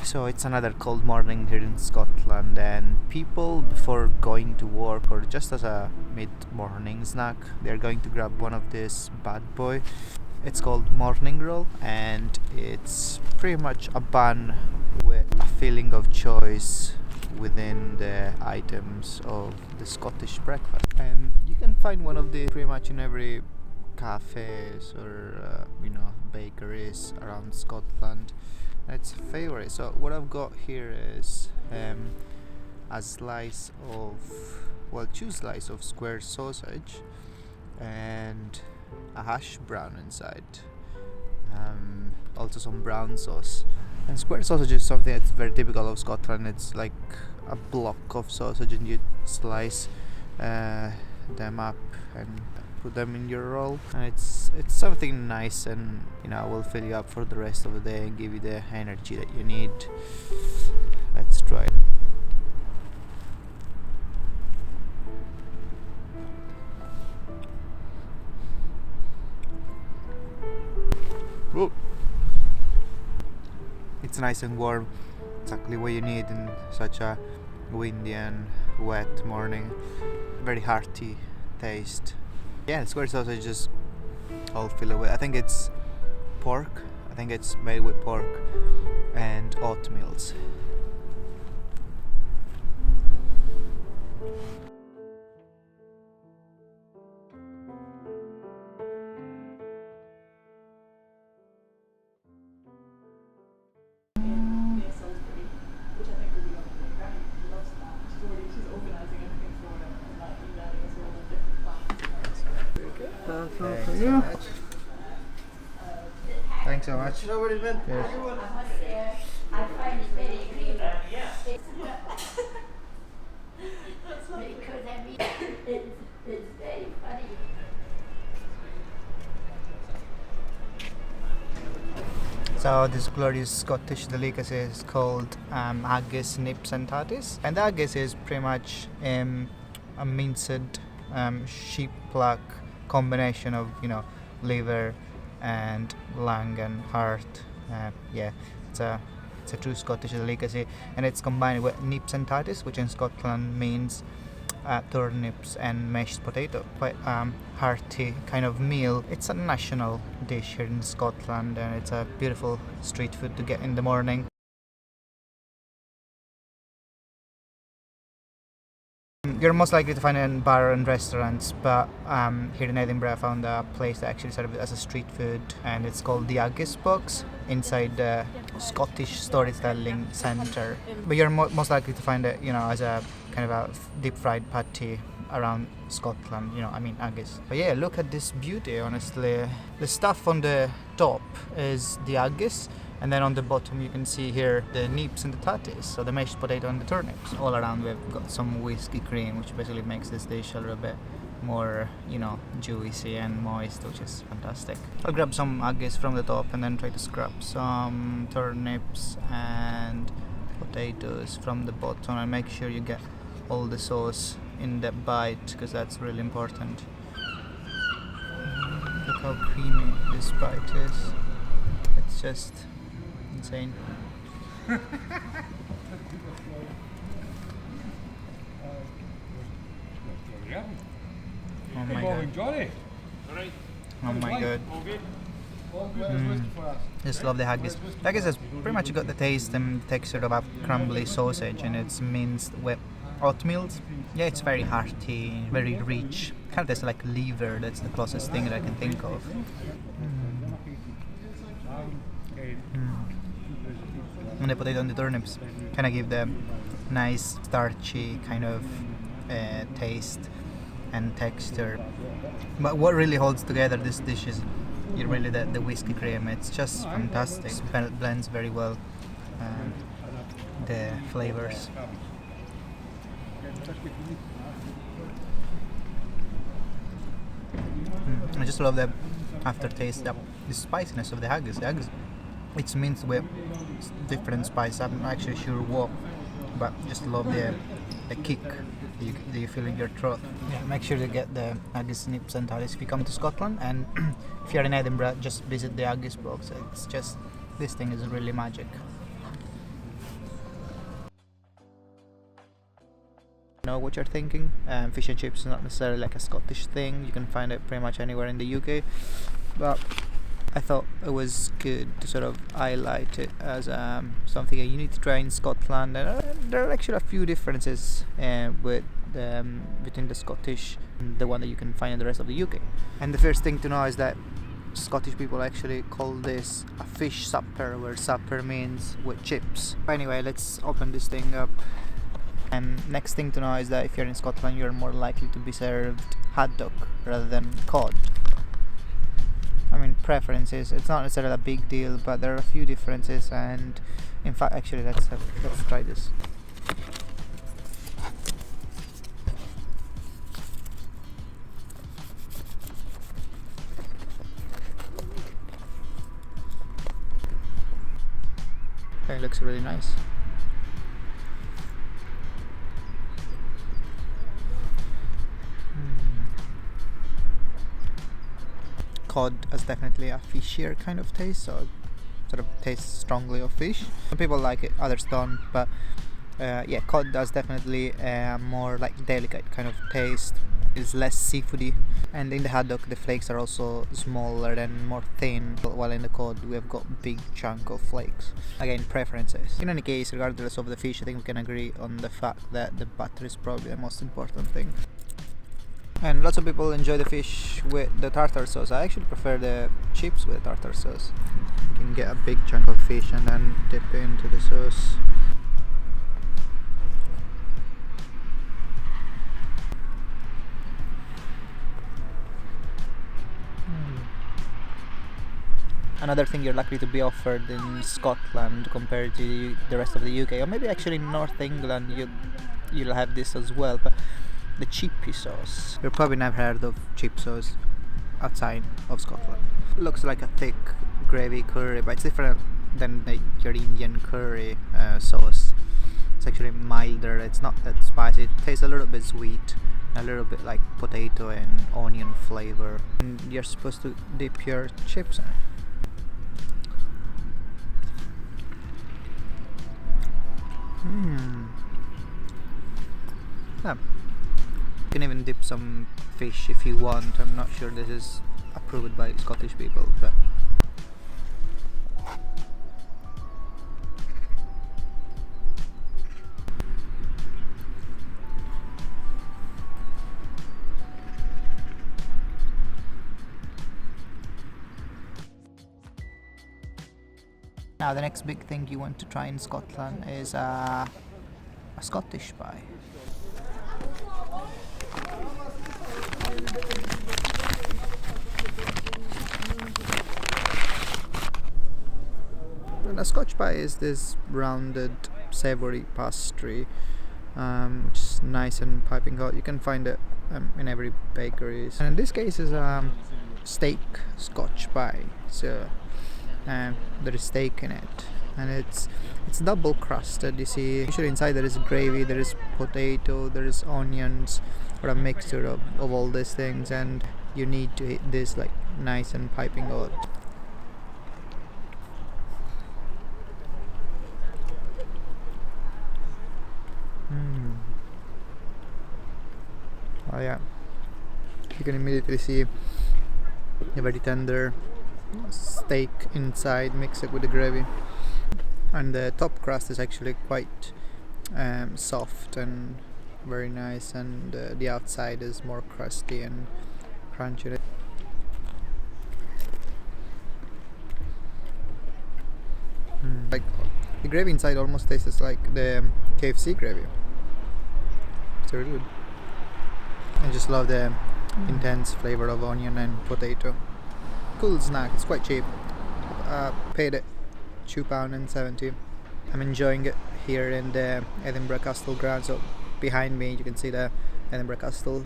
So it's another cold morning here in Scotland, and people before going to work or just as a mid-morning snack, they're going to grab one of this bad boy. It's called morning roll, and it's pretty much a bun with a feeling of choice within the items of the Scottish breakfast. And you can find one of these pretty much in every cafes or bakeries around Scotland. It's a favorite. So what I've got here is a slice of, two slices of square sausage and a hash brown inside. Also some brown sauce. And square sausage is something that's very typical of Scotland. It's like a block of sausage, and you slice them up and put them in your roll, and it's something nice, and will fill you up for the rest of the day and give you the energy that you need. Let's try it. Whoa. It's nice and warm, exactly what you need in such a windy and wet morning. Very hearty taste. Yeah, square sausage is all fill away. I think it's pork. I think it's made with pork and oatmeals. Thanks so much. You know what it meant? Yes. I find it very agreeable. Because I mean, it's very funny. So this glorious Scottish delicacy is called haggis, nips and tatties. And the haggis is pretty much a minced sheep pluck combination of liver and lung and heart. It's a true Scottish delicacy, and it's combined with nips and tatties, which in Scotland means turnips and mashed potato. Quite hearty kind of meal. It's a national dish here in Scotland, and it's a beautiful street food to get in the morning. You're most likely to find it in bar and restaurants, but here in Edinburgh I found a place that actually serves it as a street food, and it's called the Haggis Box inside the Scottish Storytelling Centre. But you're most likely to find it, as a kind of a deep fried patty around Scotland, haggis. But yeah, look at this beauty, honestly. The stuff on the top is the haggis, and then on the bottom you can see here the nips and the tatties, so the mashed potato and the turnips. All around we've got some whiskey cream, which basically makes this dish a little bit more, juicy and moist, which is fantastic. I'll grab some haggis from the top and then try to scrap some turnips and potatoes from the bottom, and make sure you get all the sauce in the bite, because that's really important. Look how creamy this bite is. It's just insane. Oh my god. Oh my god. Just love the haggis. Haggis has pretty much got the taste and texture of a crumbly sausage, and it's minced with oatmeal. Yeah, it's very hearty, very rich. Kind of tastes like liver. That's the closest thing that I can think of. And the potato and the turnips kind of give the nice starchy kind of taste and texture. But what really holds together this dish is really the whiskey cream. It's just fantastic. It blends very well the flavors. I just love the aftertaste, the spiciness of the haggis. The haggis, it's minced with different spice. I'm not actually sure what, but just love the kick that you feel in your throat. Yeah, make sure to get the haggis, nips and tatties if you come to Scotland, and if you're in Edinburgh, just visit the Haggis Box. It's just, this thing is really magic. know what you're thinking. Fish and chips is not necessarily like a Scottish thing. You can find it pretty much anywhere in the UK, but I thought it was good to sort of highlight it as something that you need to try in Scotland. And there are actually a few differences between the Scottish and the one that you can find in the rest of the UK. And the first thing to know is that Scottish people actually call this a fish supper, where supper means with chips. Anyway, let's open this thing up. And next thing to know is that if you're in Scotland, you're more likely to be served haddock rather than cod. I mean, preferences, it's not necessarily a big deal, but there are a few differences. And in fact, actually, let's try this. It looks really nice. Cod has definitely a fishier kind of taste, so it sort of tastes strongly of fish. Some people like it, others don't, but yeah, cod has definitely a more like delicate kind of taste. It's less seafoody, and in the haddock the flakes are also smaller and more thin, while in the cod we have got big chunk of flakes. Again, preferences. In any case, regardless of the fish, I think we can agree on the fact that the butter is probably the most important thing. And lots of people enjoy the fish with the tartar sauce. I actually prefer the chips with the tartar sauce. You can get a big chunk of fish and then dip it into the sauce. Another thing you're likely to be offered in Scotland compared to the rest of the UK, or maybe actually in North England you'll have this as well, but the chippy sauce. You've probably never heard of chip sauce outside of Scotland. It looks like a thick gravy curry, but it's different than your Indian curry sauce. It's actually milder, it's not that spicy, it tastes a little bit sweet, a little bit like potato and onion flavor. And you're supposed to dip your chips in it. Yeah. You can even dip some fish if you want. I'm not sure this is approved by Scottish people, but now the next big thing you want to try in Scotland is a Scottish pie. A Scotch pie is this rounded, savoury pastry, which is nice and piping hot. You can find it in every bakery. And in this case, is a steak Scotch pie. So there is steak in it, and it's double crusted. You see, usually inside there is gravy, there is potato, there is onions, or a mixture of all these things, and you need to eat this like nice and piping hot. Oh yeah, you can immediately see a very tender steak inside, mix it with the gravy, and the top crust is actually quite soft and very nice, and the outside is more crusty and crunchy. Like the gravy inside almost tastes like the KFC gravy. It's really good. I just love the intense flavor of onion and potato. Cool snack, it's quite cheap. Paid it £2.70. I'm enjoying it here in the Edinburgh Castle grounds. So behind me you can see the Edinburgh Castle.